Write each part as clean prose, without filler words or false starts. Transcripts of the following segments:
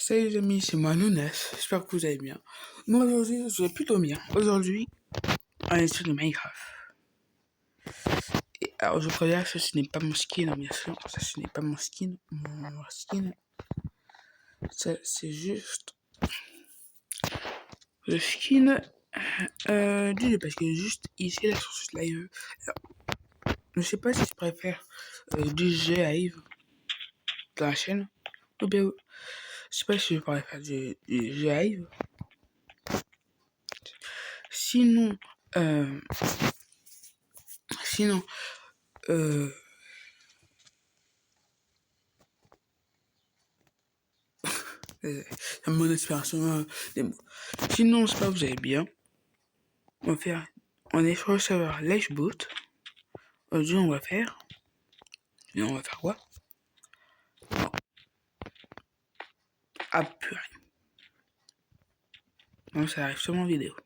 Salut les amis, c'est moi Nounes, j'espère que vous allez bien. Moi aujourd'hui, je vais plutôt bien. Aujourd'hui, on est sur le Minecraft. Et alors je préviens, ça ce n'est pas mon skin, hein, bien sûr. Ça ce n'est pas mon skin. Mon skin, ça c'est juste le skin du jeu. Parce que juste ici, là sur ce live, je sais pas si je préfère du jeu live dans la chaîne. Ou bien, je sais pas si je préfère du jeu live. Sinon, sinon, c'est mon inspiration des mots. Sinon, j'espère que vous allez bien. On est sur le serveur Lifeboat. Aujourd'hui, on va faire quoi? Ah, purée. Non, ça arrive sur mon vidéo.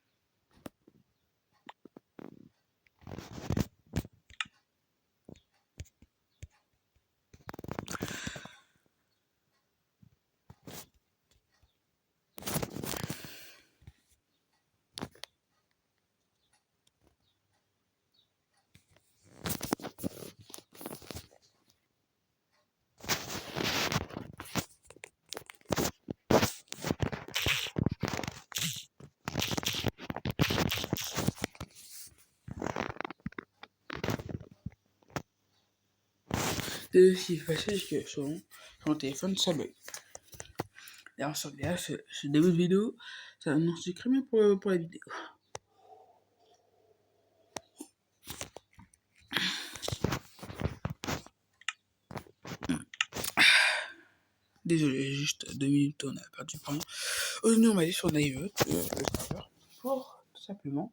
C'est aussi facile que sur mon téléphone, ça bug. D'ailleurs, sur ce début de vidéo, ça annonce du crémé pour la vidéo. Désolé, juste 2 minutes, on a perdu pour rien. Aujourd'hui, on va aller sur Divert, le serveur, pour tout simplement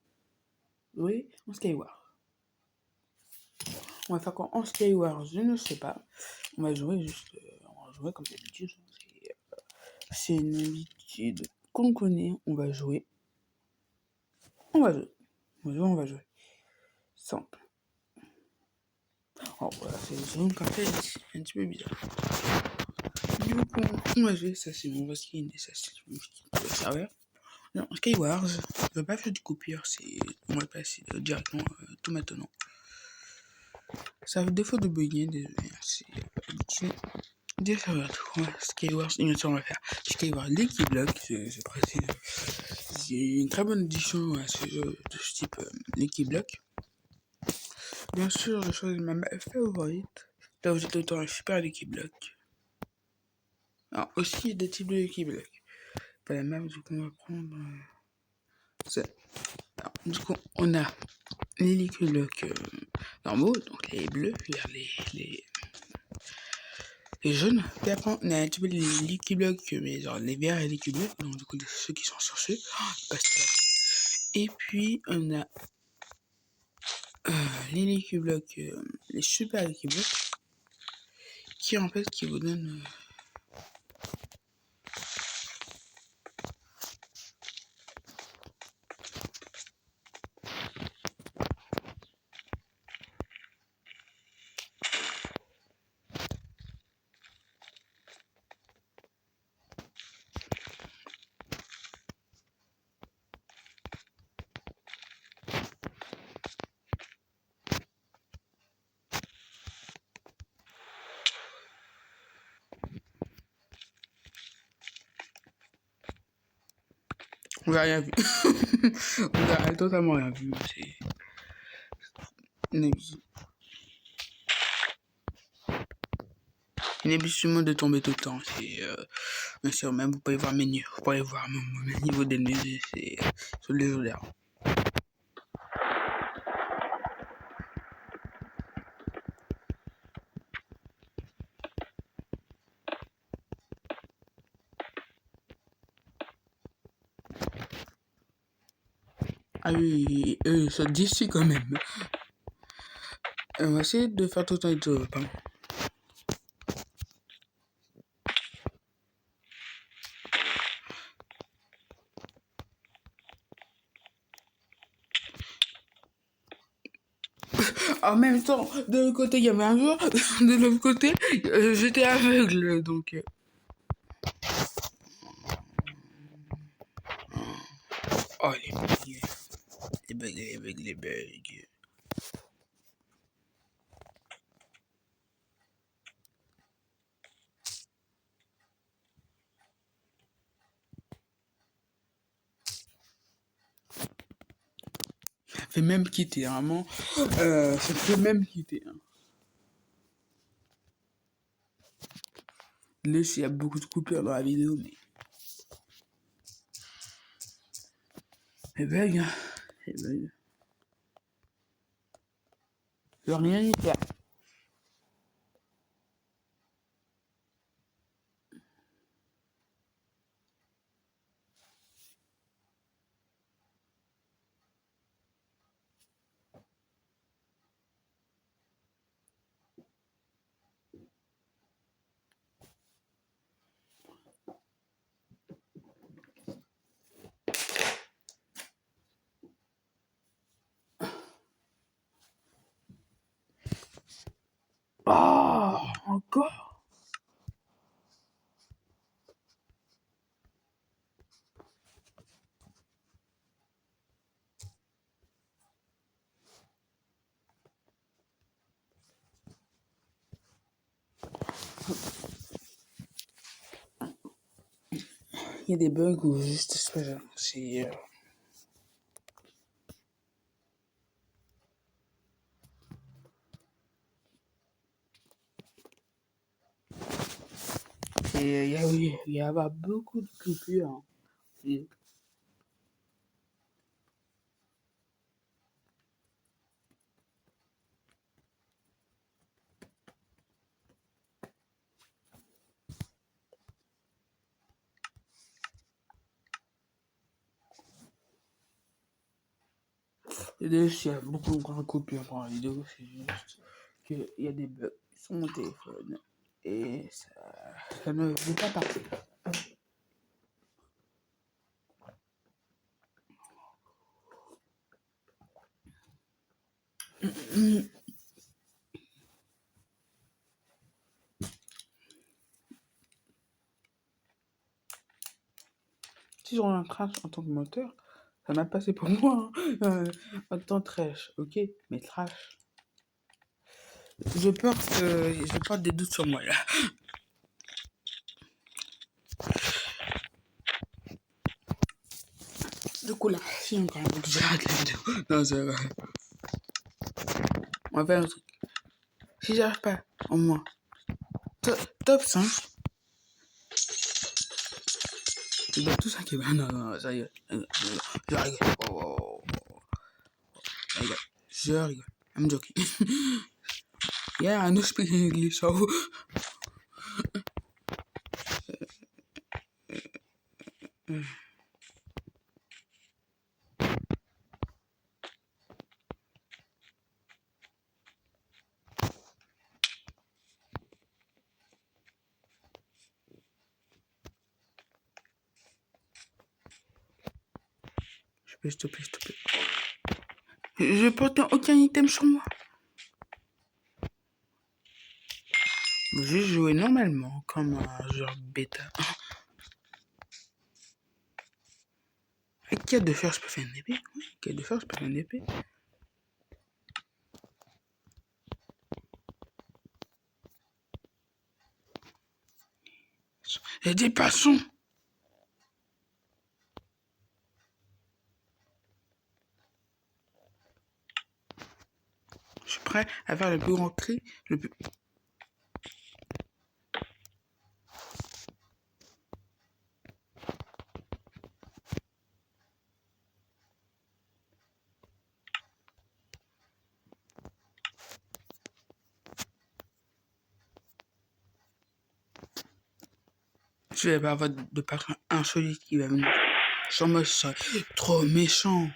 jouer en Skyward. On va faire quoi en Skyward, je ne sais pas. On va jouer juste, on va jouer comme d'habitude. C'est une habitude qu'on connaît. On va jouer. Simple. Oh voilà, c'est une cartelle un petit peu bizarre. Du coup, on va jouer. Ça c'est mon skin et ça c'est mon skin pour le serveur. Non, Skywars, je vais pas faire du copieur, on va passer directement tout maintenant. Ça a défaut de bugger, désolé, c'est des serveurs tout. Skywars, on va faire Skywars Lucky Block, je précise. C'est une très bonne addition à ce jeu de ce type Lucky Block. Bien sûr, je choisis ma map favorite. Là où j'ai autant un super Lucky Block. Alors aussi, il y a des types de Lucky Block. Pas la map, du coup, on va prendre ça. Alors, du coup, on a les Lucky Blocks normaux, donc les bleus, les jaunes. Puis après, on a un petit peu les Lucky Blocks, mais genre les verts et les Lucky Blocks. Donc, du coup, ceux qui sont sur ceux. Et puis, on a les Lucky Blocks, les super Lucky Blocks, qui en fait, qui vous donnent. On n'a rien vu. On n'a totalement rien vu. C'est inhabituellement de tomber tout le temps. Bien sûr, même vous pouvez voir mes niveaux. Vous pouvez voir mon niveau d'ennemis. C'est sur les légendaire. Ah oui, eux, ça d'ici quand même. On va essayer de faire tout le temps et tout. Pardon. En même temps, de l'autre côté, il y avait un jour. De l'autre côté, j'étais aveugle. Donc. les bugs. Ça fait même quitter, vraiment. Ça fait même quitter. Hein. Là, il y a beaucoup de coupures dans la vidéo, mais... C'est bug, hein. C'est bug. Je peux rien y faire. Oh, encore. Il y a des bugs ou juste c'est et il y a beaucoup de coupures. Hein. Et d'ailleurs, il y a beaucoup de coupures dans la vidéo, c'est juste qu'il y a des bugs sur mon téléphone et ça ne veut pas partir. Si j'en ai un crash en tant que moteur, ça m'a passé pour moi. Hein. En tant que trash, ok, mais trash. Je porte des doutes sur moi là. Du coup là, si encore un truc, j'arrête la vidéo. Non, ça va. On va faire un truc. Si j'arrive pas, au moins, top 5. Tu dois tout ça qui va. Non, non, ça y est. Je rigole. Oh, je rigole. Je rigole. I'm joking. Yeah, I know speak English, so. S'il te plaît, s'il te plaît. Je porte aucun item sur moi. J'ai joué normalement, comme un genre bêta. Avec 4 de fer, je peux faire une épée. Oui, 4 de fer, je peux faire une épée. Il y a des poissons. Je suis prêt à faire le plus grand tri, le plus... Je vais pas avoir de patron insolite qui va venir. Sur moi, ce serait trop méchant.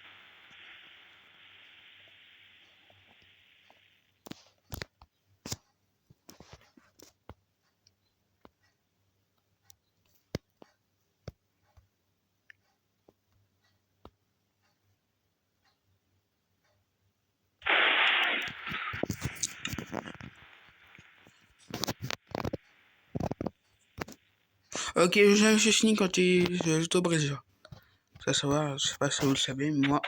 Ok, je suis fini quand je te brise. Ça va, je sais pas si vous le savez, mais moi,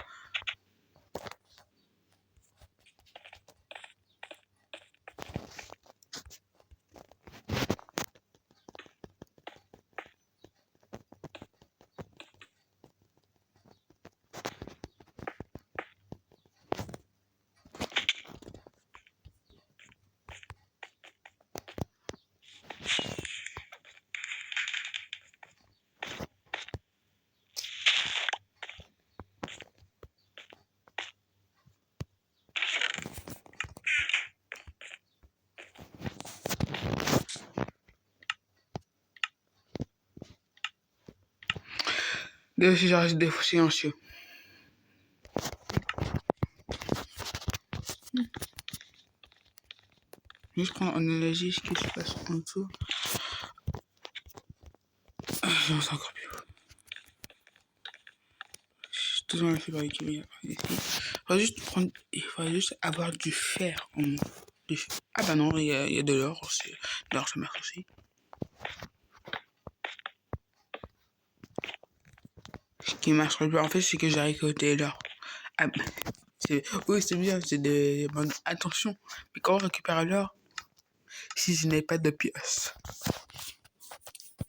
Genre, des fois silencieux. Juste prendre en analogie ce qui se passe en dessous. Je pense encore plus. Toujours la fibre avec lui. Il faudrait juste avoir du fer en nous. Ah bah non, il y a de l'or aussi. De l'or, ça marche aussi. Ce qui marche le plus en fait, c'est que j'ai récolté l'or. Ah, oui, c'est bien, c'est de... Bon, attention, mais comment on récupère l'or si je n'ai pas de pièces?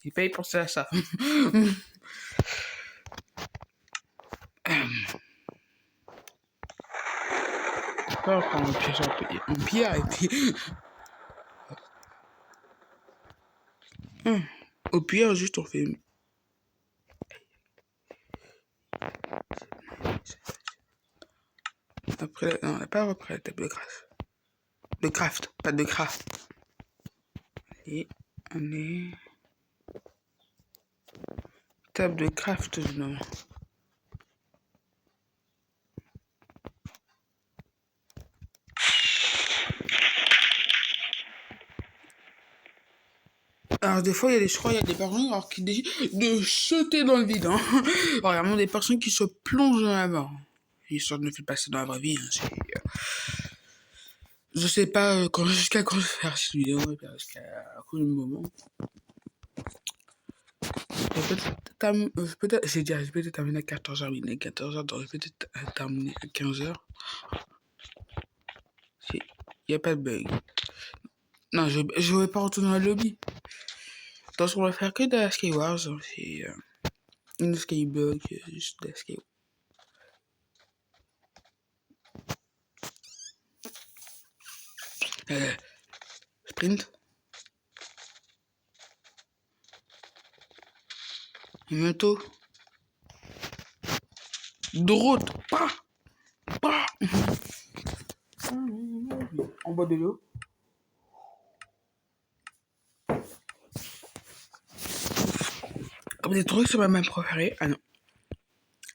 J'ai pas y pensé à ça. On prend une pièce en pierre et puis... Au pire, juste on fait... Après, non, on n'a pas après la table de craft. De craft, pas de craft. Et on est... Table de craft, non. Alors des fois, je crois, il y a des personnes alors, qui décident de sauter dans le vide. Hein. Alors, vraiment des personnes qui se plongent dans la mort. Histoire de me faire passer dans la vraie vie. Hein, je sais pas jusqu'à quand je vais faire cette vidéo, jusqu'à quel moment. Peut-être, j'ai dit, j'ai peut-être terminé à 14h, oui, à 14h, donc j'ai peut-être terminé à 15h. Il n'y a pas de bug. Non, je vais pas retourner dans le lobby. Donc, on va faire que de la Skywars. C'est une Skyblock, juste de la Skywars. Sprint. Moto. De route. Pas. En bas de l'eau. Vous avez trouvé sur ma map préférée? Ah non.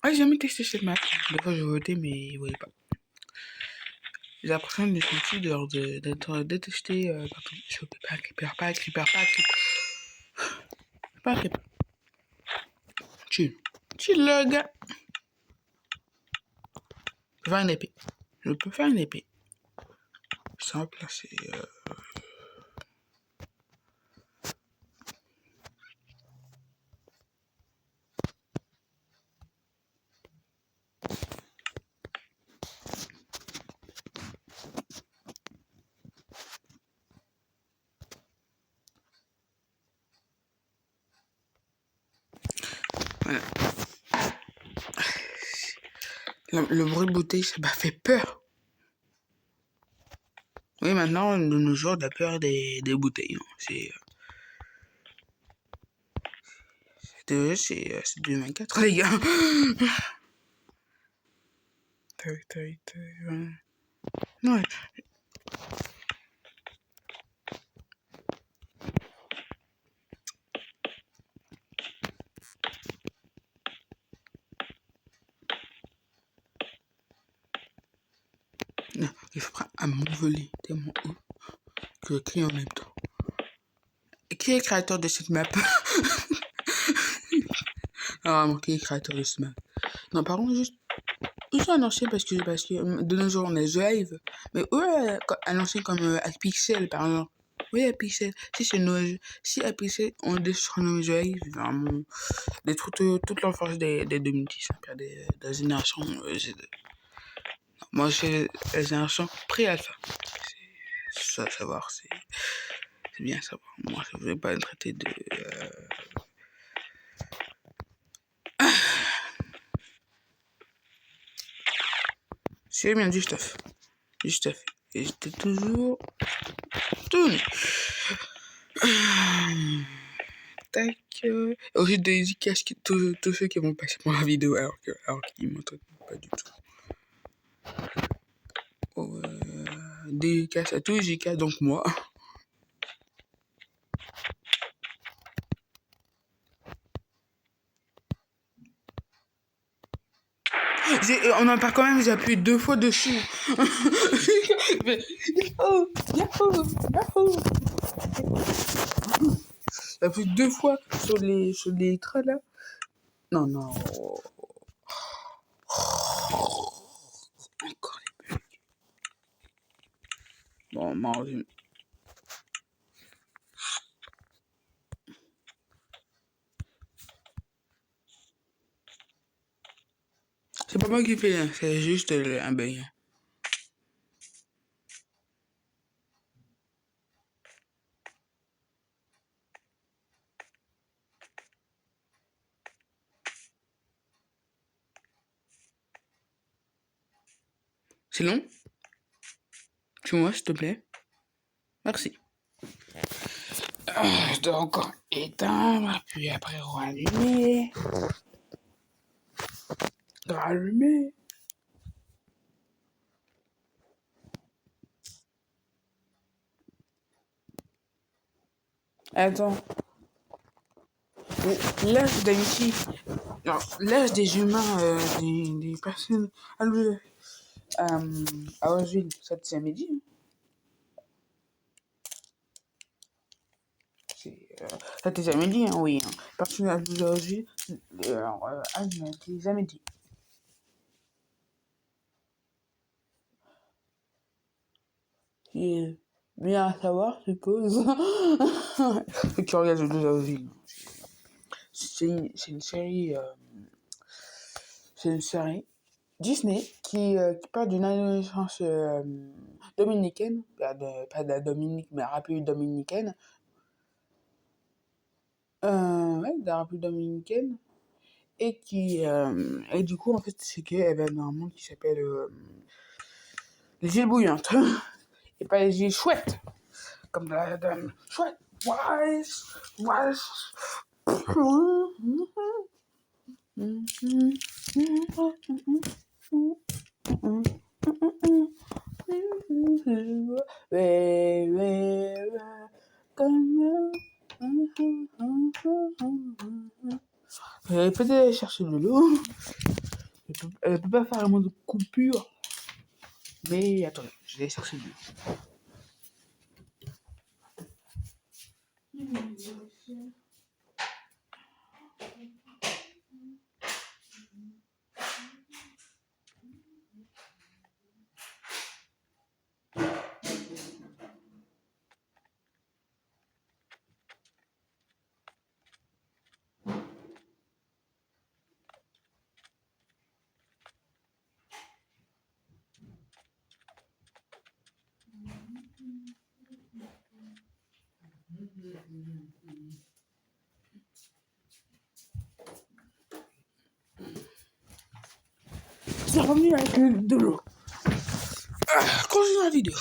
Ah, j'ai jamais testé cette map. Des fois, j'ai voté, mais il voulait pas. J'ai l'impression d'être détesté. Je peux pas creeper, pas creeper. Chill le gars. Je peux faire une épée. Je peux faire une épée. Simple, c'est... Voilà. Le bruit de bouteille, ça m'a fait peur. Oui, maintenant, de nos jours, on a peur des bouteilles. Hein. C'est 2024, les gars. Ouais. Non, il faut prendre un m'envoler tellement haut que je crie en même temps. Et qui est le créateur de cette map? Ah, qui est le créateur de cette map? Non, par contre, juste... Ils sont annoncés parce que de nos jours, on a The Hive. Mais eux, annoncés comme Apixel, par exemple. Oui, Apixel. Si Apixel, on surnomme The Hive, vraiment, toute l'enfance des 2010, des générations Z. Moi, c'est la génération pré-alpha. C'est ça à savoir, c'est bien à savoir. Moi, je ne veux pas traiter de... C'est bien du stuff. Et j'étais toujours tourné. Tac. Aussi des dédicaces tous ceux qui vont passer pour la vidéo alors qu'ils m'entendent pas du tout. Dédicaces à tous les JK, donc moi. on en parle quand même, j'ai appuyé 2 fois dessus. Mais, Yahoo! Yahoo! Yahoo! J'ai appuyé 2 fois sur les traits là. Non, non. Encore les bugs. Bon, manger. C'est pas moi qui fais, hein, c'est juste un bug. C'est long? Suis-moi, s'il te plaît. Merci. Je dois encore éteindre, puis après rallumer. Rallumer. Attends. L'âge d'amitié. L'âge des humains, des personnes à Oswil, ça te à midi. Ça t'est jamais dit, hein, oui. Hein. Personne à Oswil, jamais dit. C'est bien à savoir, je suppose. Ceux qui regardent le Oswil. C'est une série. C'est une série Disney qui parle d'une adolescence dominicaine, pas de la Dominique, mais la République dominicaine. Ouais, de la République dominicaine. Et et du coup, en fait, c'est qu'elle va dans un monde qui s'appelle les îles bouillantes. Et pas les îles chouettes. Comme la dame chouette. Wise. Peut-être aller chercher de l'eau. Elle peut pas faire vraiment de coupure. Mais attendez, je vais aller chercher de l'eau. C'est revenu avec de l'eau. Continue la vidéo.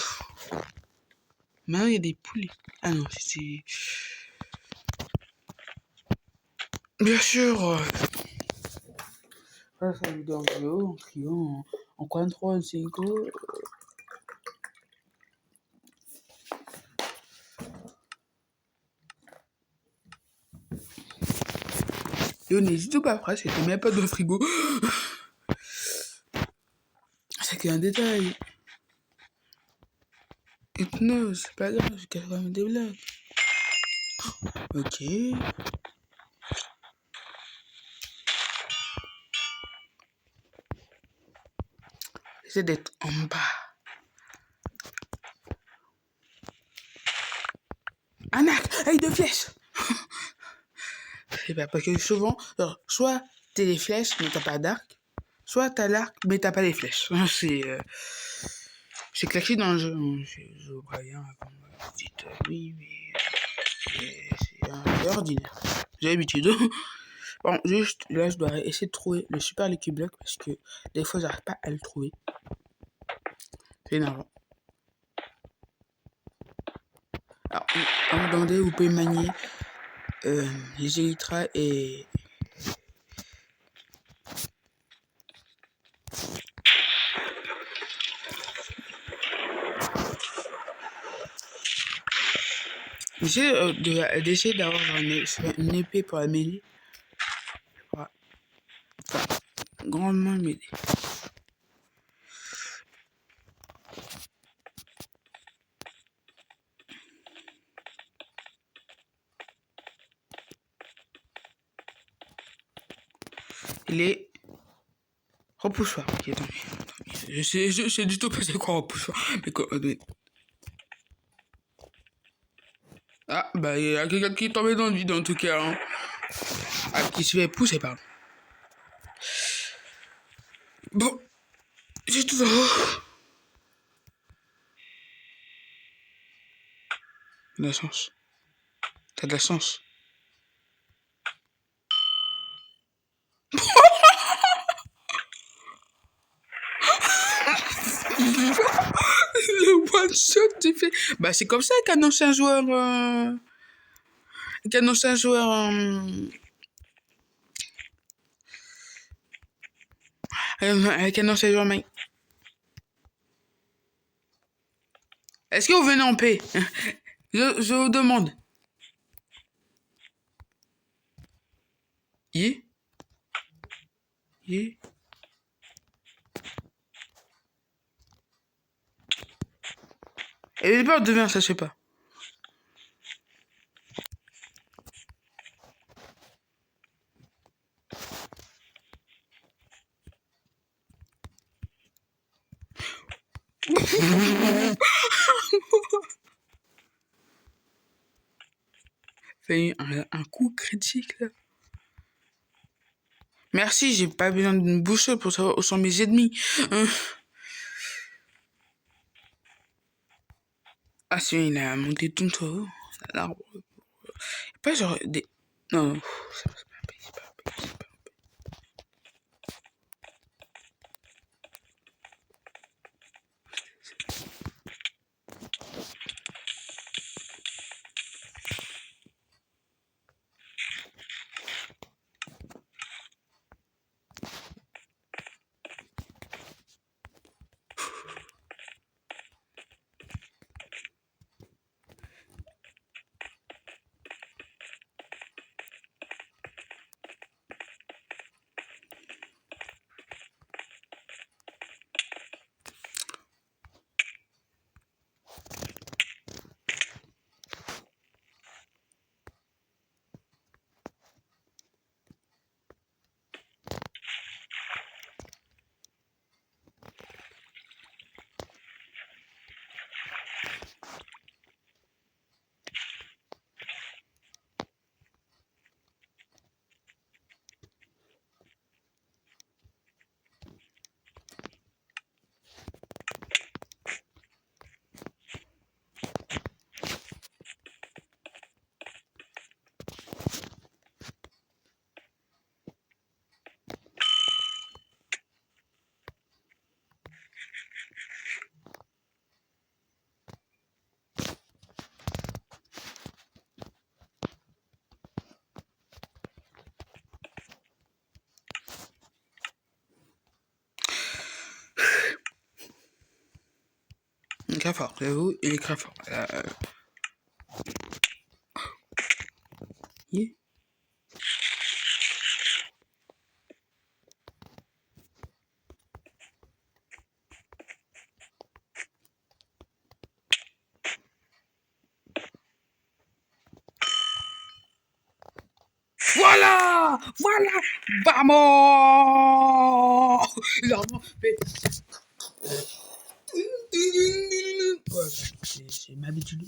Maintenant, il y a des poulets. Ah non, c'est... Bien sûr. Voilà, c'est la vidéo en vidéo, en criant, en 43, en 5 Et on n'hésite pas après, c'était même pas dans le frigo. C'est qu'un détail. Hypnose, c'est pas grave, j'ai qu'à faire des blagues. Ok. J'essaie d'être en bas. Un arc avec 2 flèches. C'est pas parce que souvent, alors, soit t'as des flèches mais t'as pas d'arc, soit t'as l'arc mais t'as pas les flèches. C'est claqué dans le jeu. Je vois rien avant. Vous dites oui, mais c'est ordinaire. J'ai l'habitude. Bon, juste là, je dois essayer de trouver le super Lucky Block parce que des fois, j'arrive pas à le trouver. C'est énervant. Alors, à un moment donné, vous pouvez manier les élytras et... J'essaie d'essayer d'avoir une épée pour la mêlée. Voilà. Enfin, grandement m'aider. Il est repoussoir. Ok, attends. Je sais du tout pas c'est quoi repoussoir. Mais quoi, ah, bah, il y a quelqu'un qui est tombé dans le vide en tout cas. Hein. Ah, qui se fait pousser, pardon. Bon, j'ai tout en haut. De la chance. T'as de la chance. Le one shot, tu fais. Bah, c'est comme ça qu'annonce un joueur. Qu'annonce un joueur. Qu'annonce un joueur, mec. Est-ce que vous venez en paix? Je vous demande. Yeah. Yeah. Et les peurs devient, ça, je sais pas. Fait un coup critique là. Merci, j'ai pas besoin d'une boussole pour savoir où sont mes ennemis. Ah si, il a monté tout en haut. L'arbre. Pas genre des. Non, non. C'est pas un pays, c'est pas un pays, c'est pas un pays. Il est très fort, j'avoue, il est très fort. Yeah. Voilà! Voilà! Vamos! L'argent fait. Ouais, c'est ma habitude.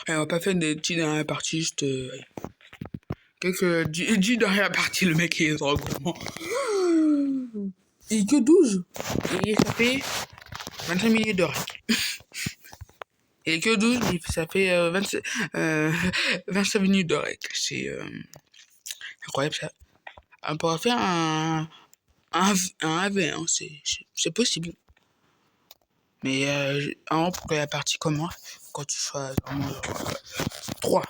On va pas faire des petits dans la partie, juste. Quelques 10 dans la partie, le mec est trop gourmand. Il que 12. Et ça fait 25 minutes de rec. Et que 12, ça fait 25 minutes de rec. C'est incroyable ça. On pourra faire un AV, hein, c'est possible. Mais avant, pour que la partie commence, quand tu sois vraiment 3.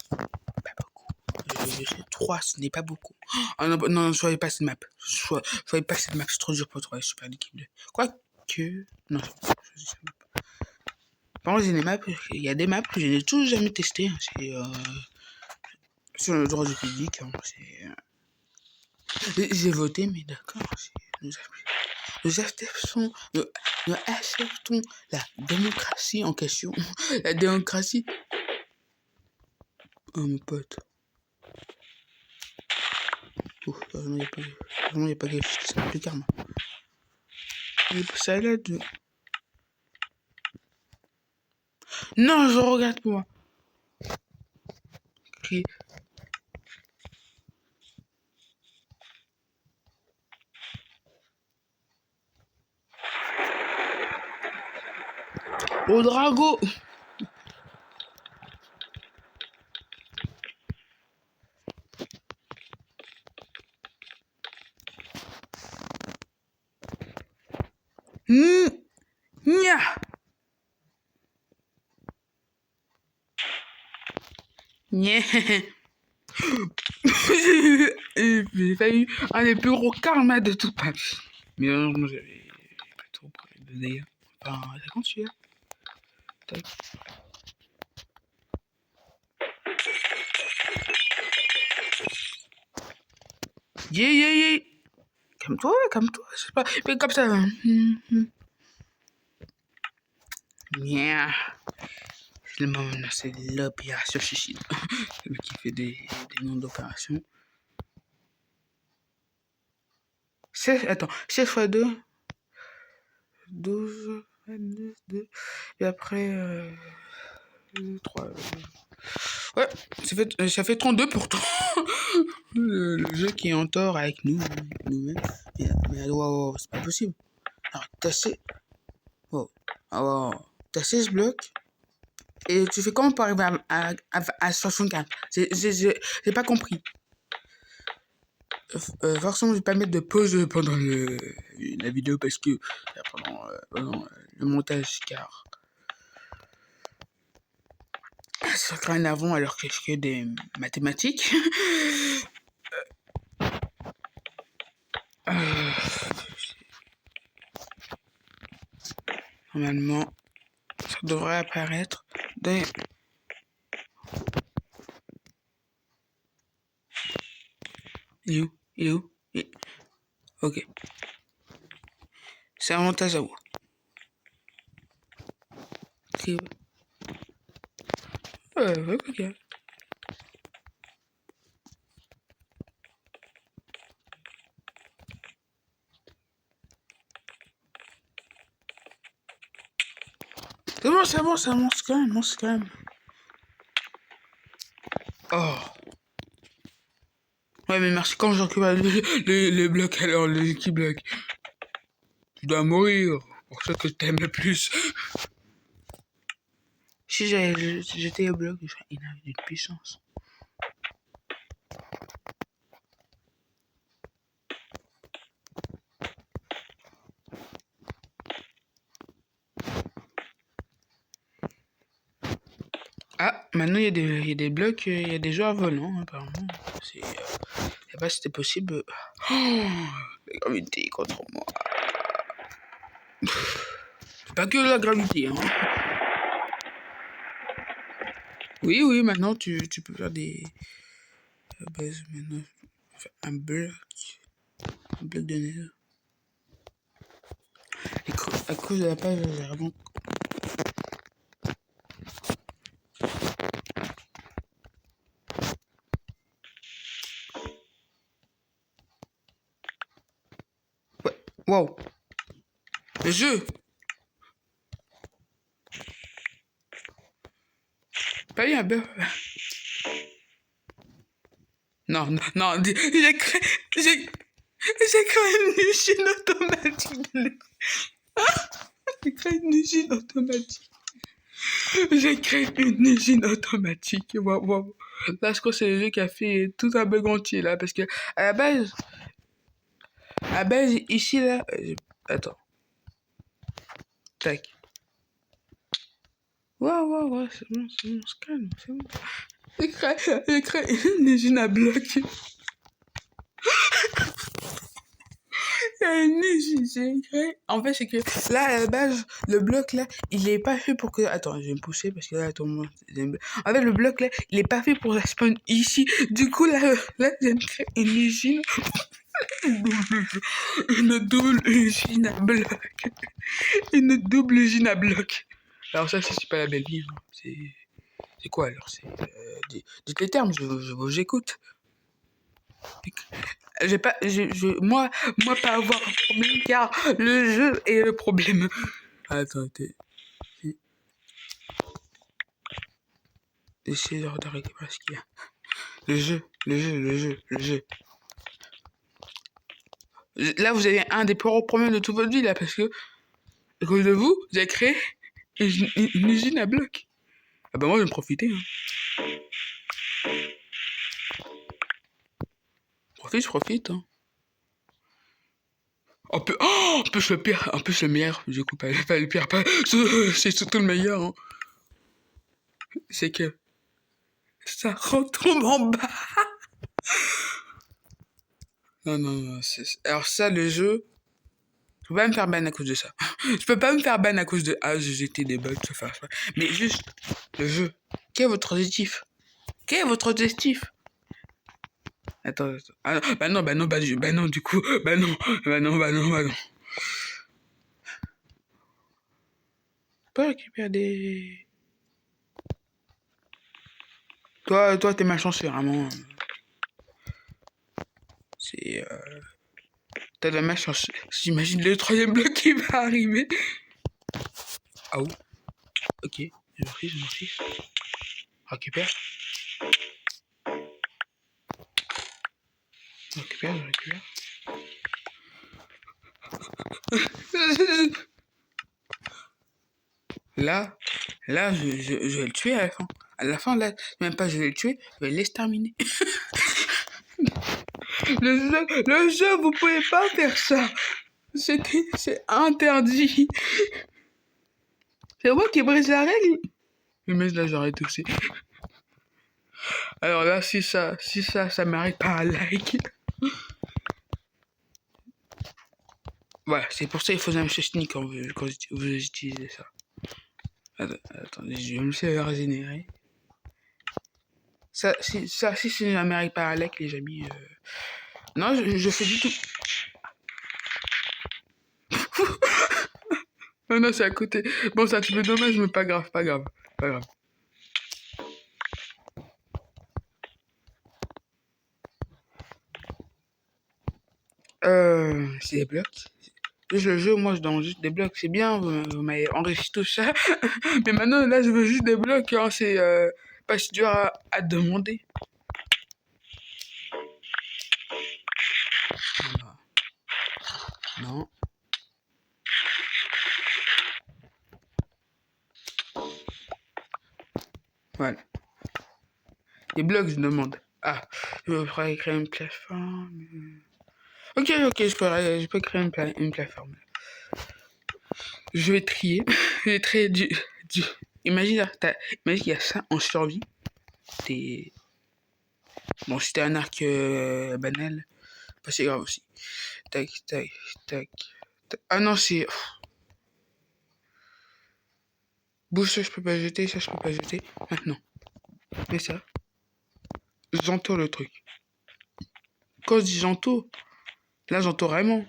Pas beaucoup. 3, ce n'est pas beaucoup. Oh, non, non, soyez pas cette map. Soyez pas cette map, c'est trop dur pour trouver super l'équipe 2. Quoique. Non, choisis cette map. Par contre, il y a des maps que je n'ai toujours jamais testées. Hein, c'est sur le droit du public. Hein, j'ai voté, mais d'accord. Nous acceptons, nous acceptons la démocratie en question. La démocratie. Oh, mon pote. Ouf, heureusement, il n'y a pas quelque chose qui s'appelle le karma. Ça l'aide. Non, je regarde pour moi. Okay. Au drago. Nya. Nya. J'ai failli un des plus gros karmas de toute ma vie. Mais non, j'avais pas trop près de d'ailleurs. Enfin, ça compte celui-là. Tac. Yeah. Calme-toi, c'est pas. Mais comme ça. Yeah. C'est le moment, c'est l'opération suicide. C'est lui qui fait des noms d'opération. 16, attends, 16 x 2. 12, 22, 2. Et après, 3. Ouais, ça fait 32 pourtant. le jeu qui est en tort avec nous-mêmes. Mais wow, c'est pas possible. Alors, t'as 16... Wow. T'as 16 blocs. Et tu fais comment pour arriver à 64? J'ai pas compris. Forcément, je vais pas mettre de pause pendant la vidéo parce que pendant le montage, car ça craint un avant alors que je fais des mathématiques. Normalement, ça devrait apparaître dans... Il est où Ok. C'est un montage à vous. Ok. C'est bon, ça monte quand même. Oh. Ouais, mais merci, quand je récupère les blocs, alors les qui blocs. Tu dois mourir, pour ça que je t'aime le plus. Si j'étais au bloc, il avait une puissance. Ah, maintenant il y a des blocs, il y a des joueurs volants, apparemment. Je sais pas si c'était possible. Oh, la gravité contre moi. C'est pas que la gravité, hein. Oui, maintenant tu peux faire des bases. Maintenant, un bloc de neige. Et à cause de la page, j'ai vraiment. Ouais, wow. Le jeu. Pas eu un bug. Non, j'ai créé une usine automatique. J'ai créé une usine automatique. Wow. Là, je crois que c'est le jeu qui a fait tout un bug entier, là, parce que, à la base, ici, là, attends. Tac. Ouais, c'est bon, on se calme, c'est bon. J'ai créé une usine à blocs. J'ai créé. En fait, c'est que là, à la base, le bloc là, il est pas fait pour que. Attends, je vais me pousser parce que là, tout le monde. En fait, le bloc là, il est pas fait pour la spawn ici. Du coup, là, j'ai créé une usine. Une double usine à bloc. Une double usine à bloc. Alors ça, c'est pas la belle vie. Hein. C'est quoi alors? Dites les termes, j'écoute. Moi, pas avoir un problème car le jeu est le problème. Attends, essayez de regarder ce qu'il y a. Le jeu. Là, vous avez un des plus gros problèmes de toute votre vie, là, parce que, à cause de vous, vous avez créé une usine à blocs. Ah bah moi, je vais me profiter. Hein. Je profite. Hein. En plus le pire, en plus le meilleur, du coup, pas le pire, c'est surtout le meilleur. Hein. C'est que ça retombe en bas. Non. Alors ça, le jeu, je peux pas me faire ban à cause de ça. Je peux pas me faire ban à cause de j'ai jeté des bugs, ça. Mais juste, le jeu. Quel est votre objectif? Attends. Ah, bah non, du coup. Bah non. Je peux récupérer des... Toi, t'es malchanceux, vraiment. C'est... T'as de la malchance. J'imagine le troisième bloc qui va arriver. Ah oh. Ok. Je m'en fiche. Récupère. Là, je vais le tuer à la fin. À la fin, là, même pas je vais le tuer, je vais le laisser terminer. Le jeu, vous pouvez pas faire ça. C'est interdit. C'est moi qui brise la règle. Mais là, j'arrête aussi. Alors là, si ça mérite pas un like. Voilà, c'est pour ça qu'il faut un sneak quand vous utilisez ça. Attendez, je vais me faire régénérer. Si ça ne mérite pas un like, les amis. Non, je fais du tout. Non, c'est à côté. Bon, c'est un petit peu dommage, mais pas grave. C'est des blocs. Juste le jeu, moi je donne juste des blocs, c'est bien, vous m'avez enrichi tout ça. Mais maintenant, là, je veux juste des blocs, hein, c'est pas si dur à demander. Non. Voilà. Les blocs, je demande. Ah, je vais créer une plateforme. Ok, je peux créer une plateforme. Je vais trier. Je vais trier du... Imagine qu'il y a ça en survie. Bon, si t'as un arc banal, pas c'est grave aussi. Tac. Ah non, c'est... Bouge, ça je peux pas jeter, Maintenant. Mais ça. J'entoure le truc. Quand je dis j'entoure, là j'entoure vraiment.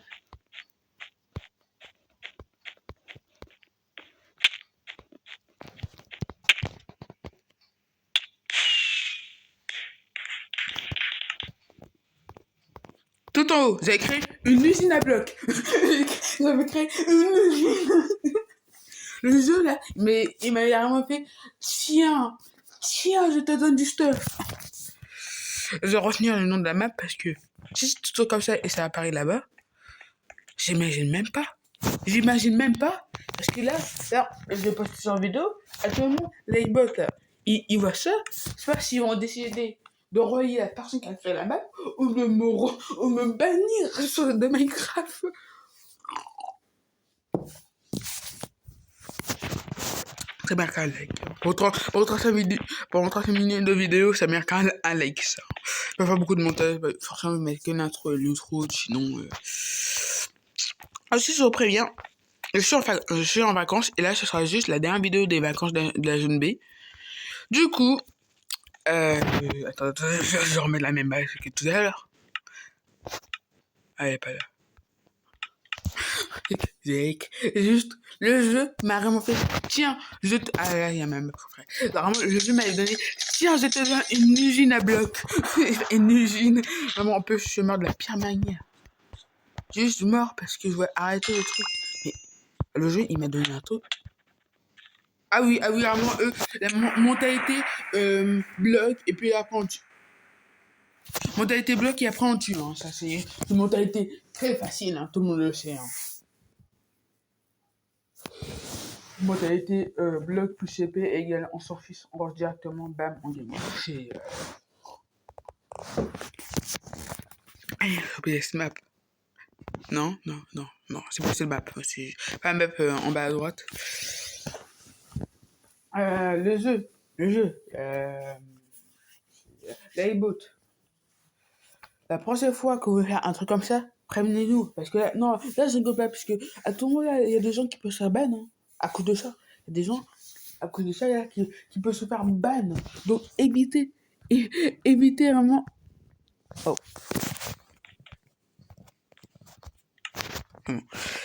Tout en haut, vous avez créé une usine à blocs. J'avais créé une usine. Le jeu là, mais il m'a vraiment fait tiens, je te donne du stuff. Je vais retenir le nom de la map parce que si c'est tout comme ça et ça apparaît là-bas, j'imagine même pas. Parce que là, je vais poster sur vidéo. À tout moment, les bots là, ils voient ça. Je sais pas s'ils vont décider de relier la personne qui a créé la map ou de me bannir de Minecraft. Ça mérite un like. Pour 35 minutes de vidéo, ça mérite un like, ça. Je peux faire beaucoup de montage, forcément, mettre que l'intro et l'outro, sinon... Ensuite, je vous préviens, je suis en vacances, et là, ce sera juste la dernière vidéo des vacances de la zone B. Du coup, attends, je remets la même base que tout à l'heure. Elle est pas là. Jake. Juste, le jeu m'a vraiment fait, tiens, ah là, il y a même frère. Vraiment, le jeu m'a donné, tiens, je te donne une usine à blocs. Une usine. Vraiment, en plus, je suis mort de la pire manière. Juste mort parce que je voulais arrêter le truc. Mais le jeu, il m'a donné un truc. Ah oui, vraiment, la mentalité bloc, et puis après on tue. Mentalité bloc et après on tue, hein. Ça, c'est une mentalité très facile, hein. Tout le monde le sait, hein. Modalité bloc plus CP égale on s'en fiche, on va directement, bam, on gagne. C'est PS map. Non, c'est pas cette map. C'est pas une map en bas à droite. Le jeu. L'aibot. La prochaine fois que vous voulez faire un truc comme ça, prévenez-nous. Parce que là, non, là, je ne peux pas. Parce que à tout moment, là, il y a des gens qui peuvent se faire ban. Hein, à cause de ça. Il y a des gens, à cause de ça, là, qui peuvent se faire ban. Donc, évitez. Évitez vraiment. Oh.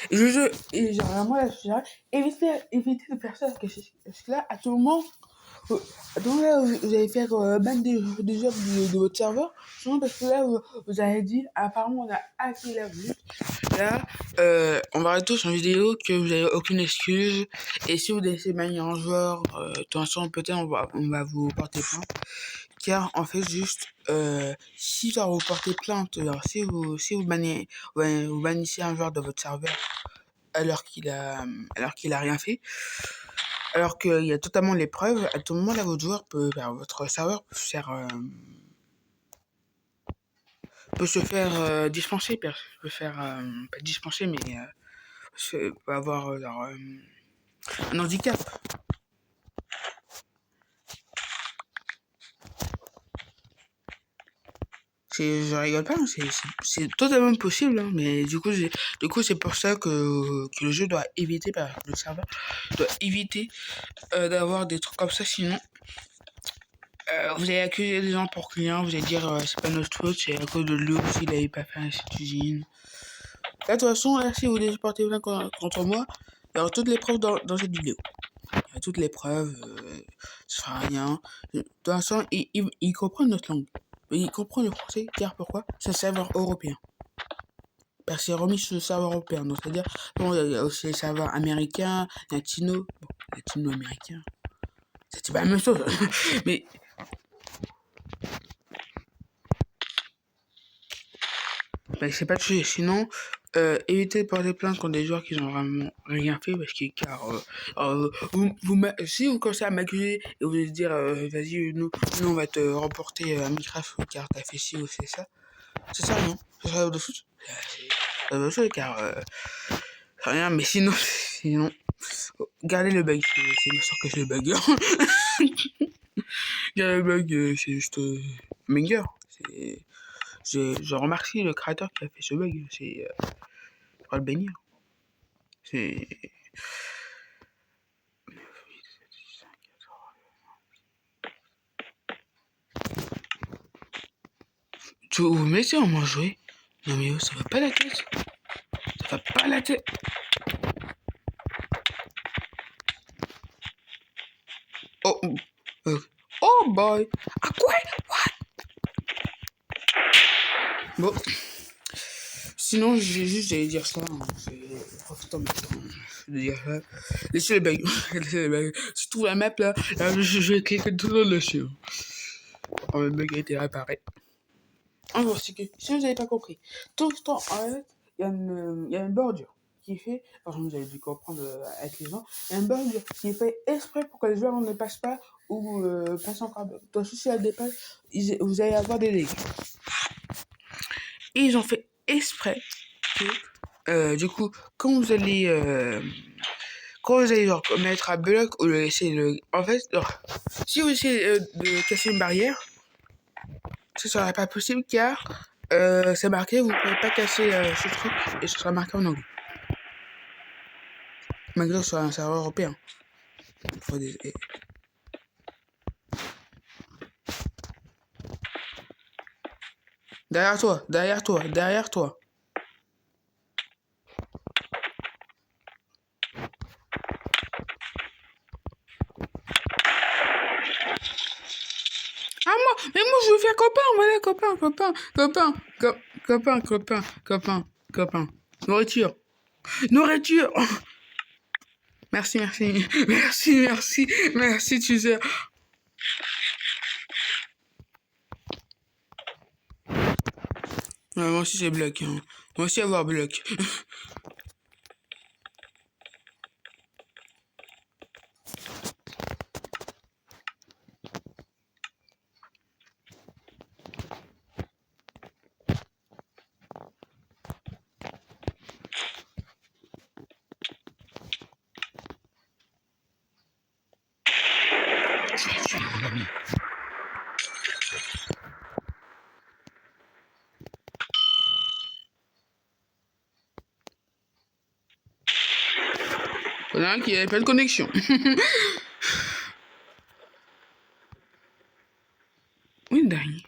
Et genre, vraiment, là, je dirais, évitez de faire ça. Parce que là, à tout moment, là, vous allez faire ban des jobs de votre serveur. Sinon, parce que là, vous avez dit, apparemment, on a hacké la vue. Là, on va tous en vidéo que vous n'avez aucune excuse. Et si vous laissez bannir un joueur, de toute façon, peut-être on va vous porter plainte. Car en fait, juste, si genre, vous portez plainte, alors si vous bannissez un joueur de votre serveur alors qu'il a rien fait, alors qu'il y a totalement les preuves, à tout moment là, votre serveur peut se faire dispenser, peut faire pas dispenser, mais peut avoir un handicap. Je rigole pas, hein, c'est totalement possible, hein, mais du coup, c'est pour ça que le jeu doit éviter, le serveur doit éviter d'avoir des trucs comme ça, sinon vous allez accuser les gens pour rien, vous allez dire c'est pas notre faute, c'est à cause de lui s'il avait pas fait cette usine. Là, de toute façon, là, si vous voulez porter plainte contre moi, il y aura toutes les preuves dans cette vidéo. Il y a toutes les preuves, ça sera rien. De toute façon, ils comprennent notre langue. Ils comprennent le français, car pourquoi? C'est un serveur européen. Parce que c'est remis sur le serveur européen. Donc, c'est-à-dire, bon, il y a aussi les serveurs américains, latino-américains. C'est pas la même chose. Mais. Ben, c'est pas de sujet. Sinon, évitez de porter plainte contre des joueurs qui n'ont vraiment rien fait. Parce que, si vous commencez à m'accuser et vous allez dire, vas-y, nous, on va te remporter un Minecraft car t'as fait ci ou fait ça. Ça sert à rien. Ça sert à de foot. Ça veut dire car rien, mais sinon, gardez le bug, c'est bien sûr que c'est le bug. Gardez le bug, c'est juste banger. Je remercie le créateur qui a fait ce bug, c'est pas le bénir. C'est. Tu vous mettez en moins jouer? Non mais ça va pas la tête. Ça va pas la tête. Oh, oh boy. Ah quoi? What? Bon. Sinon, j'allais dire ça. Hein. C'est profitant de dire ça. Laissez les bugs. Laissez les bugs. Si tu trouves la map là, je vais cliquer tout le long dessus. Oh, le bug a été réparé. En gros, c'est que si vous n'avez pas compris, tout le temps, en fait, il y a une bordure qui est faite, par exemple, vous avez dû comprendre avec les gens, il y a une bordure qui est faite exprès pour que les joueurs ne passent pas ou passent encore. Donc, si elle dépasse, vous allez avoir des dégâts. Et ils ont fait exprès que, du coup, quand vous allez genre, mettre un bloc ou le laisser en fait, alors, si vous essayez de casser une barrière, ce serait pas possible car c'est marqué, vous pouvez pas casser ce truc et ce sera marqué en anglais. Malgré que ce soit un serveur européen. Derrière toi. Ah, mais moi, je veux faire copain, voilà, copain. Nourriture. Merci, tu sais. Ouais, moi aussi, c'est bloc. Hein. Moi aussi, avoir bloc. Il y en a un qui avait pas de connexion. Oui, dingue.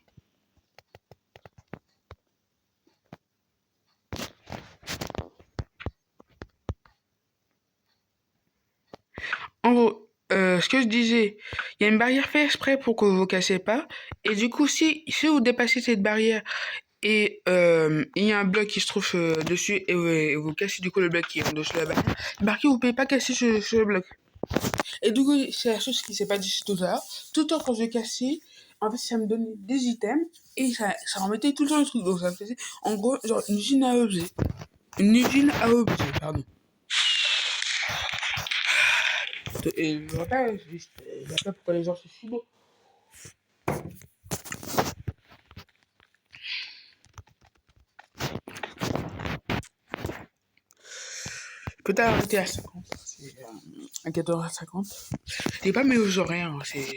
En gros, ce que je disais, il y a une barrière faite exprès pour que vous ne cassez pas. Et du coup, si vous dépassez cette barrière et il y a un bloc qui se trouve dessus et vous cassez du coup le bloc qui est en dessous de la barrière, marqué vous ne pouvez pas casser ce bloc. Et du coup, c'est la chose qui s'est pas dit tout à l'heure. Tout le temps quand je cassais, en fait, ça me donnait des items et ça remettait tout le temps le truc. Donc ça faisait en gros genre une usine à objets. Une usine à objets, pardon. Et je vois pas pourquoi les gens se si beaux. Peut-être arrêter à 50. C'est à 14h50. C'est pas mes horaires, hein, c'est.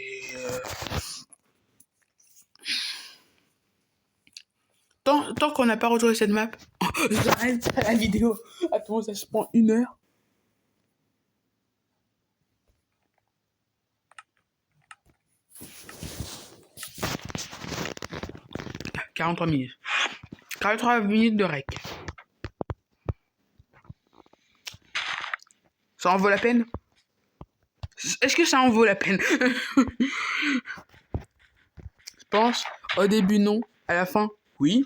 Tant qu'on n'a pas retrouvé cette map, j'arrête la vidéo. Attends, ça se prend 1 heure. Ah, 43 minutes. 43 minutes de rec. Ça en vaut la peine? Est-ce que ça en vaut la peine? Je pense. Au début, non. À la fin, oui.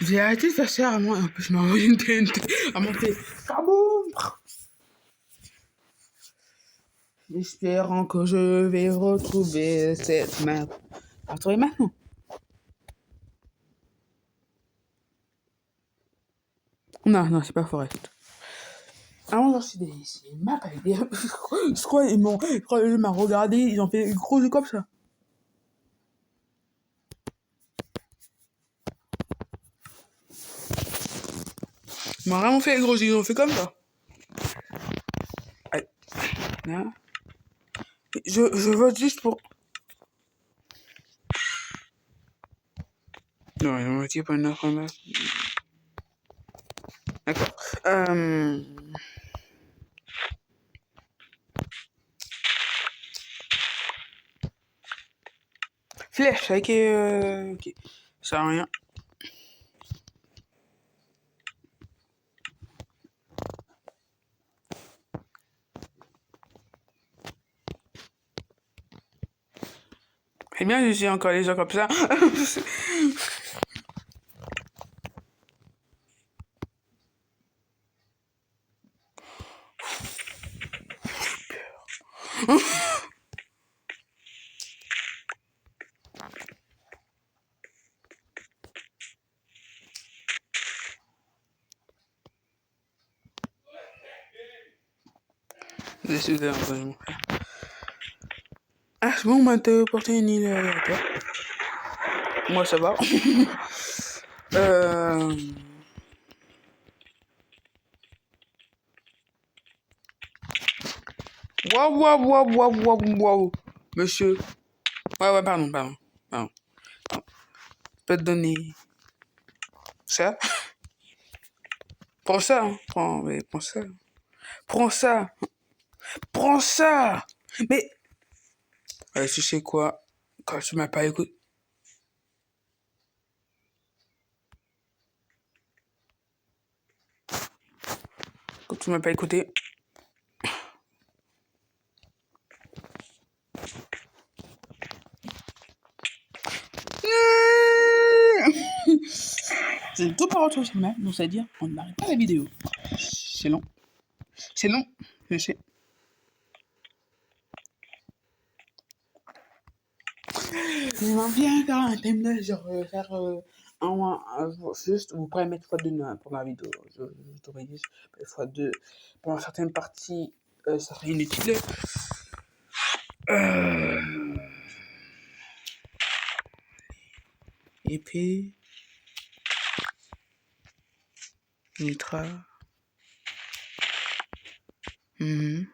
J'ai arrêté de faire ça à moi. En plus, je m'ai envoyé une TNT à monter. Kaboum! Espérant que je vais retrouver cette map. Retrouver maintenant. Non, c'est pas Forest. Avant, genre, c'est des maps avec des. Je crois le jeu m'a regardé, ils ont fait une gros jeu comme ça. Ils m'ont vraiment fait les gros jeux, ils ont fait comme ça. Allez. Là. Je vote juste pour. Non, ils ont voté pour une autre map. D'accord. Flèche avec. Ok. Ça sert à rien. C'est bien, j'ai encore les gens comme ça. Décidé, vraiment. Ah, c'est bon, on m'a porté une île à l'aéroport. Moi, ça va. Waouh. Monsieur. Ouais, pardon. Je peux te donner ça. Prends ça, hein. Prends ça. Prends ça. Prends ça. Mais, tu sais quoi? Quand tu m'as pas écouté. Quand tu m'as pas écouté. C'est tout par autre chose, donc c'est-à-dire, on ne m'arrête pas la vidéo. C'est long. C'est long, je sais. J'aimerais bien faire un thème genre faire juste, vous pourrez mettre x2 pour la vidéo. Je t'aurais dit x2 pendant certaines parties, ça serait inutile. Épée. Nitra. Non.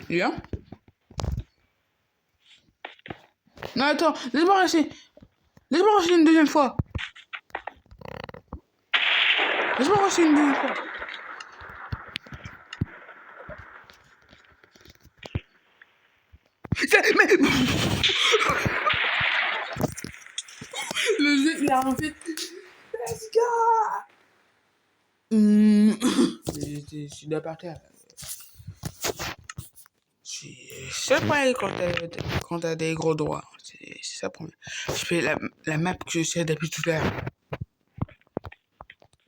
Bien. Non, attends, laisse-moi rester. Laisse-moi rester une deuxième fois. Laisse-moi rester une deuxième fois. Mais... Le jeu, il a en fait... Let's go. Je suis là par terre. C'est pas quand t'as des gros droits. C'est ça pour moi. Je fais la map que je sais depuis tout à l'heure.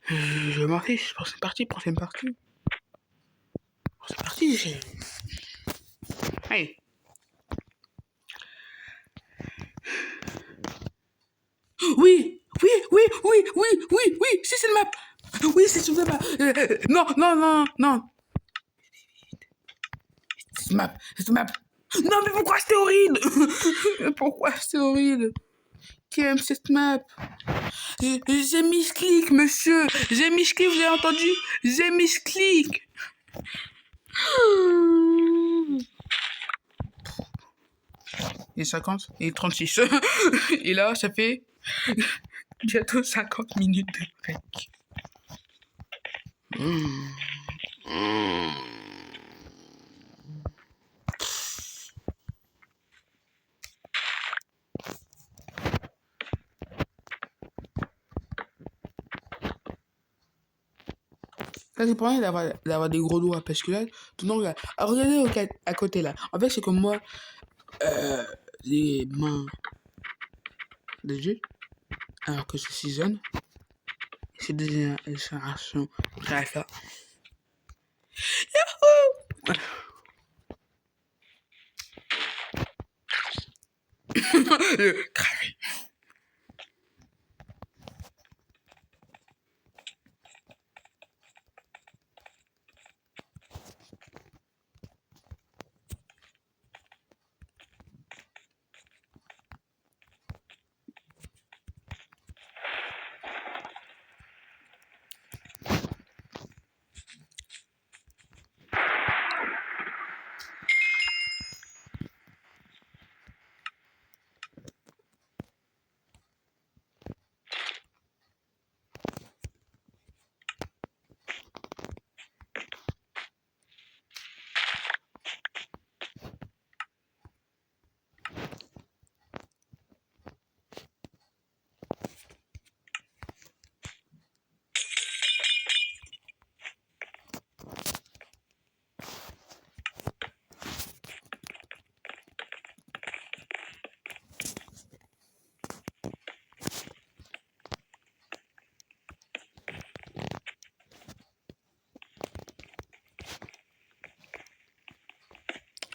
Je m'en fiche. Prochaine partie. Prochaine partie, Allez. Oui, c'est cette map. Oui, c'est cette map. Non. Cette map. Non, mais pourquoi c'est horrible? Pourquoi c'est horrible? Qui aime cette map? J'ai mis clic, monsieur. J'ai mis clic, vous avez entendu? J'ai mis clic. Il est 50, il est 36. Et là, ça fait bientôt 50 minutes de break. Ça, c'est pas rien d'avoir des gros doigts, parce que là, tout le monde, regardez à côté là. En fait, c'est comme moi, les mains de Dieu, alors que je suis jeune, c'est des générations après ça. Cravé.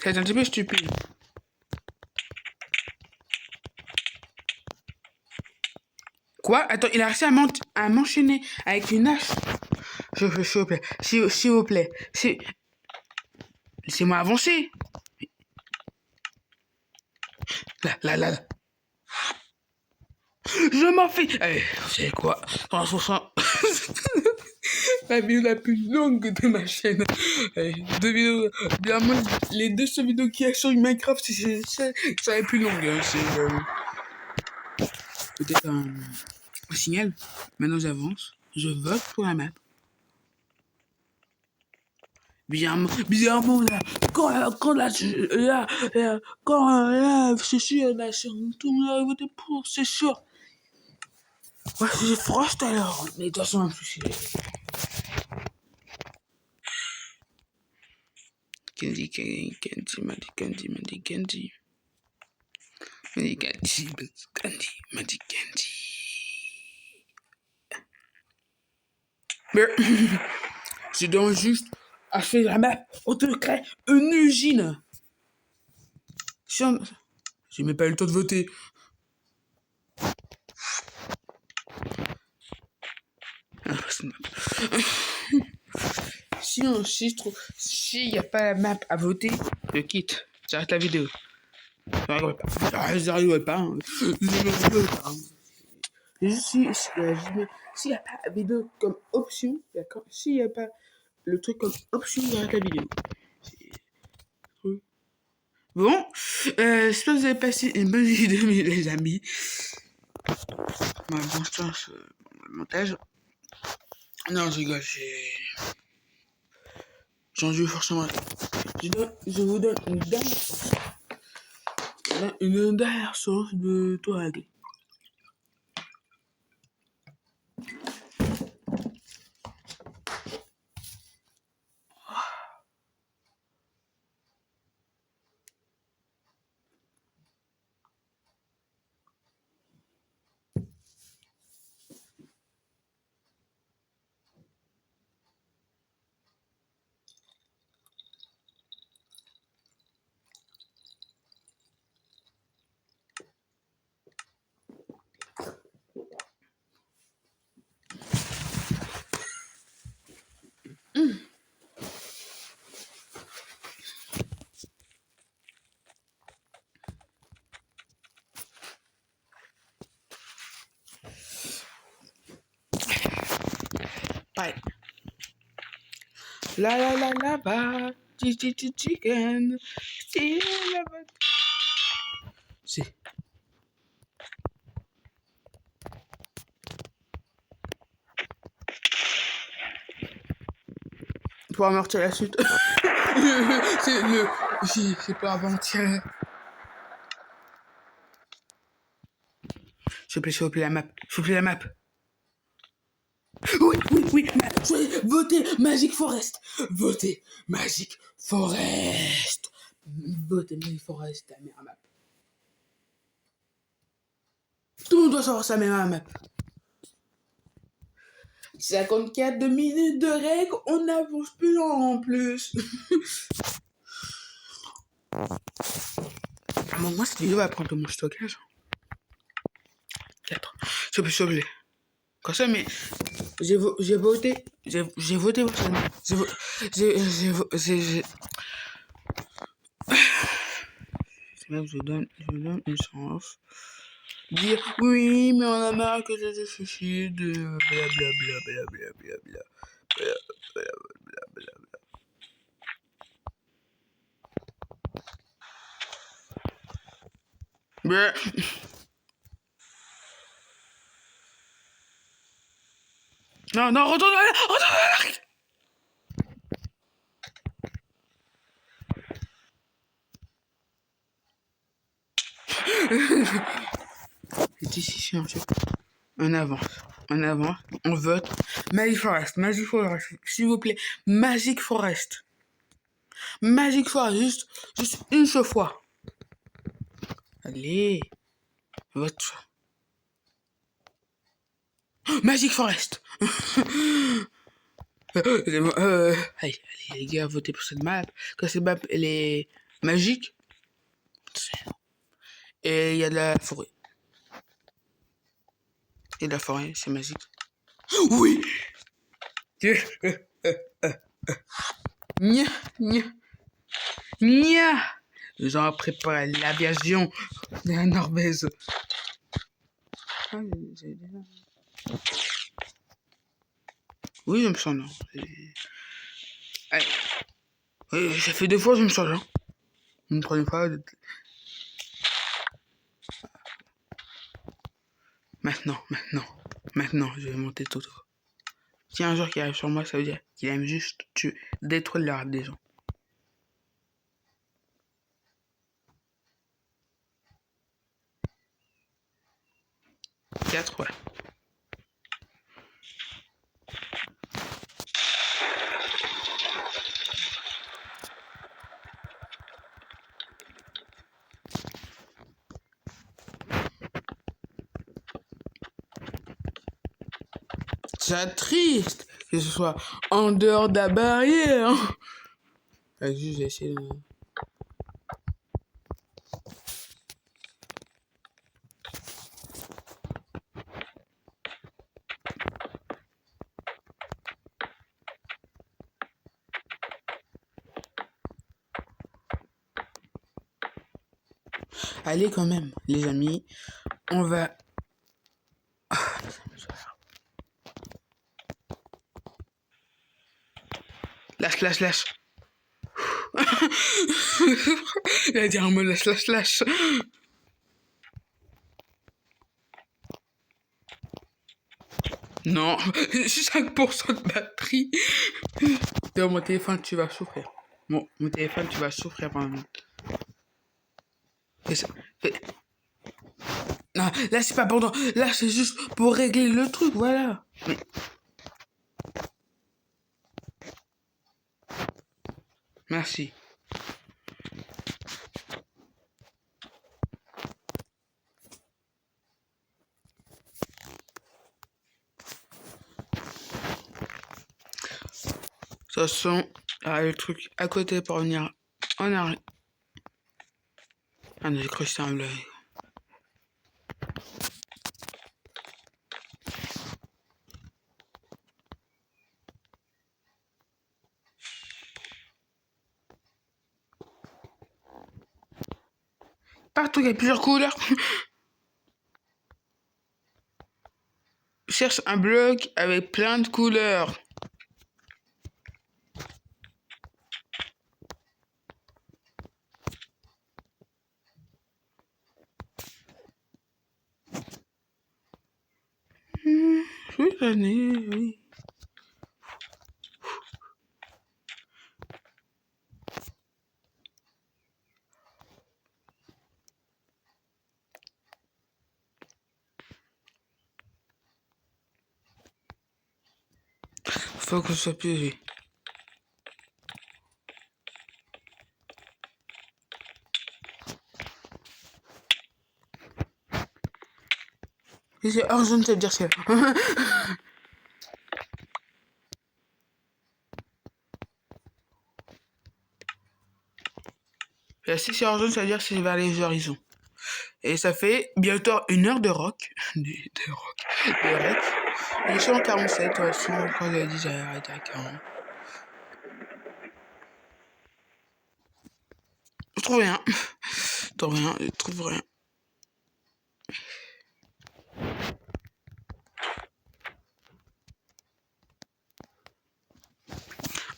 C'est un petit peu stupide. Quoi? Attends, il a réussi à m'enchaîner avec une hache. S'il vous plaît. S'il vous plaît. Laissez-moi avancer. Là. Je m'en fais. Allez, vous savez quoi? 360. La vidéo la plus longue de ma chaîne. Allez, 2 vidéos. Bien, moi, les 2 seules vidéos qu'il y a sur Minecraft, c'est les plus longues. Hein. C'est peut-être un signal. Maintenant, j'avance. Je vote pour la map. Bizarrement, là, c'est sûr, là, tout le monde a voté pour, c'est sûr. Ouais, c'est Frost alors. Mais de toute façon, Candy. Mais je dois juste acheter la map. On te crée une usine. J'ai même pas eu le temps de voter. S'il n'y a pas la map à voter, je quitte. J'arrête la vidéo. Je rigole pas. S'il n'y a pas la vidéo comme option, d'accord? S'il n'y a pas le truc comme option, j'arrête la vidéo. Bon, j'espère que vous avez passé une bonne vidéo, les amis. Bonne chance dans le montage. Non, je rigole, j'en joue forcément. Je vous donne une dernière chance. Une dernière chance de tout régler. Ouais. La ba, chicken, c'est. Pour amortir la suite. C'est pas avant-hier. S'il vous plaît, la map. S'il vous plaît, la map. Oui, votez Magic Forest. Votez Magic Forest. Votez Magic Forest, la meilleure map. Tout le monde doit savoir sa meilleure map. 54 minutes de règles, on n'avance plus en plus. Bon, moi, cette vidéo va prendre mon stockage. 4. S'il vous plaît. Comme ça, mais j'ai voté. J'ai voté pour ça. Je donne une chance. Dire oui, mais on a marre que je te suicide. Blablabla. Mais... Non, retourne là. C'est ici, on avance, on vote. Magic Forest, s'il vous plaît, Magic Forest, juste une seule fois. Allez, vote. Magic Forest. Allez, les gars, votez pour cette map. Quand cette map, elle est magique. Et il y a de la forêt. Et la forêt, c'est magique. Oui. Nya, nya, nya. Genre préparer l'aviation de la Norvège. Ah, j'ai déjà... Oui, je me sens là. Oui, j'ai fait 2 fois, je me sens là. Une troisième fois. Maintenant, je vais monter tout. Si un jour qui arrive sur moi, ça veut dire qu'il aime juste tuer, détruire le rêve des gens. 4, ouais. C'est triste que ce soit en dehors de la barrière. Vas-y, j'ai essayé de... Allez quand même, les amis, on va... Lâche. Il a dit un mot lâche. Non, 5% de batterie. Dans mon téléphone, tu vas souffrir. Bon, mon téléphone, tu vas souffrir pendant... Non, là, c'est pas pendant. Là, c'est juste pour régler le truc, voilà. Merci. De toute façon, le truc à côté pour venir en arrière. Ah, j'ai cru que c'était un blague. Partout, il y a plusieurs couleurs. Cherche un bloc avec plein de couleurs. Oui, j'en ai, oui. Faut que ce soit plus élevé. Si c'est hors zone, ça veut dire c'est... Si c'est hors zone, ça veut dire que c'est vers les horizons. Et ça fait bientôt 1 heure de rock. De rec. Et je suis en 47, de toute façon, quand j'ai dit j'avais arrêté à 40. Je trouve rien. Je trouve rien.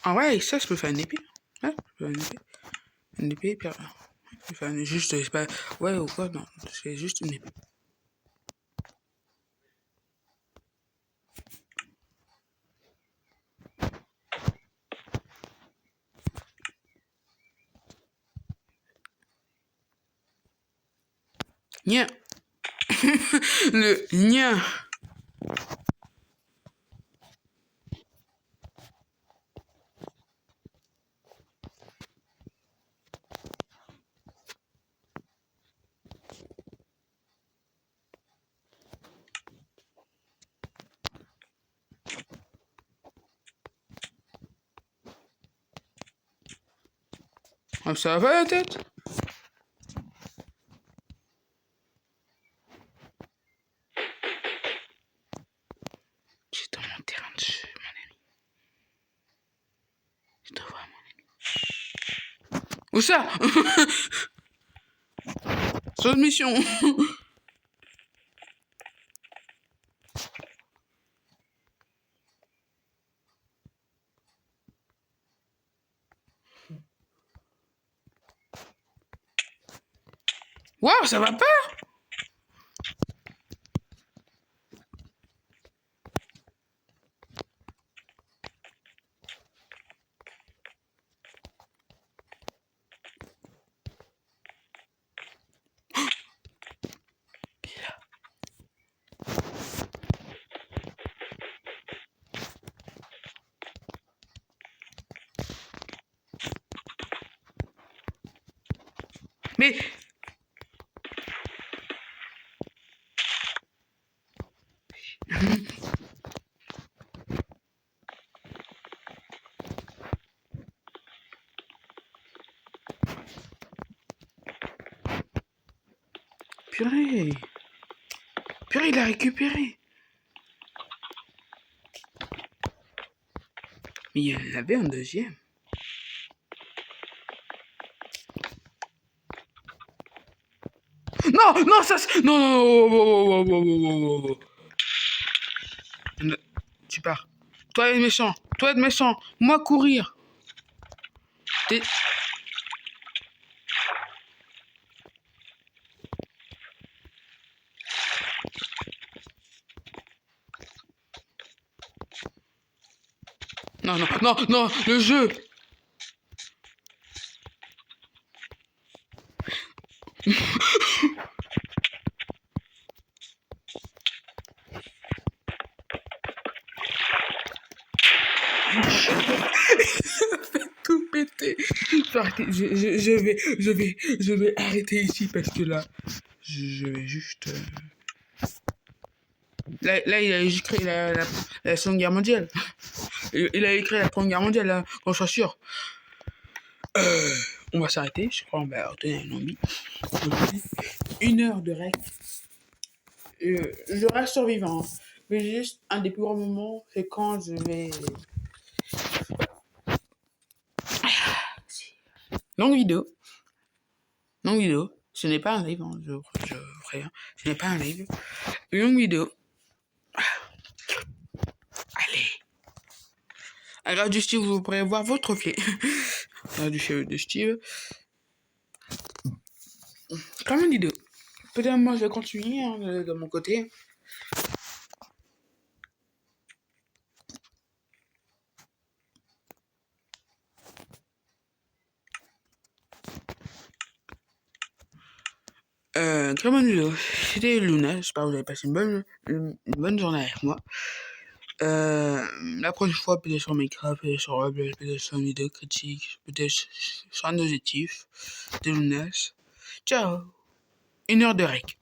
Ah ouais, ça, je peux faire une épée. Ouais, je peux faire une épée. Une épée, hyper... Je peux faire juste, je sais pas... Ouais, ou quoi, non. C'est juste une épée. Nia. Le nia. Ah, ça va la tête? Où ça? Sur mission. Waouh, ça va pas? Mais... Purée. Purée, il a récupéré. Mais il y en avait un deuxième. Non, non, ça... Non, non, non, tu pars. Toi être méchant. Toi être méchant. Moi courir. T'es... Non, non, non, non, le jeu. Tout péter. Je vais arrêter ici parce que là, je vais juste... Là, il a juste créé la Seconde Guerre mondiale. Il a écrit la Première Guerre mondiale, là, qu'on soit sûr. On va s'arrêter, je crois, on va obtenir une envie. 1 heure de règle. Je reste survivant. Mais juste un des plus grands moments, c'est quand je vais... Longue vidéo. Longue vidéo. Ce n'est pas un live, hein. Je ferai rien. Ce n'est pas un live. Une longue vidéo. Allez. À grâce du Steve, vous pourrez voir votre trophée. À grâce du cheveu de Steve. Comme une vidéo. Peut-être moi je vais continuer hein, de mon côté. Comme une vidéo. C'était Luna. J'espère que vous avez passé une bonne journée avec moi. La prochaine fois, peut-être sur Minecraft, peut-être sur Roblox, peut-être sur une vidéo critique, peut-être sur un objectif de Lunas. Ciao. 1 heure de rec.